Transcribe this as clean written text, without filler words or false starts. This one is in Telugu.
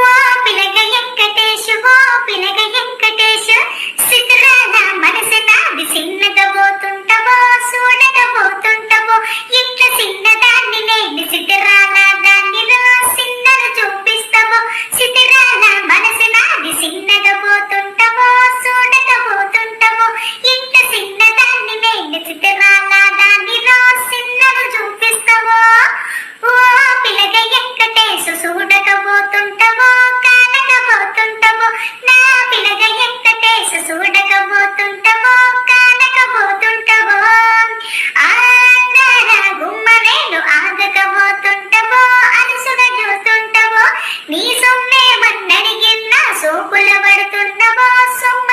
ఓ పిలగ వెంకటేశు, ఓ పిలగ వెంకటేశు, సిద్ధరాల మనసు నాది సిన్నగబోతుంటవో, చూడగబోతుంటవో, ఇంత చిన్నదాన్ని నేను సిద్ధరాల దాన్ని సిన్నలు చూపిస్తావో, సిద్ధరాల మనసు నాది సిన్నగబోతుంటవో, చూడగబోతుంటవో, ఇంత చిన్నదాన్ని నేను సిద్ధరాల దాన్ని సిన్నలు చూపిస్తావో. ఓ పిలగ వెంకటేశు, చూడకపోతుంటవో, కానకపోతుంటవో, నా పిలగ వెంకటేశు, చూడకపోతుంటవో, కానకపోతుంటవో, ఆంధ్ర గుమ్మరేలు ఆగకపోతుంటవో, అలుసుగా చూస్తుంటవో, నీ సొమ్మే మన్నడిగిన్నా సోకుల పడుతున్నవో, సొమ్మ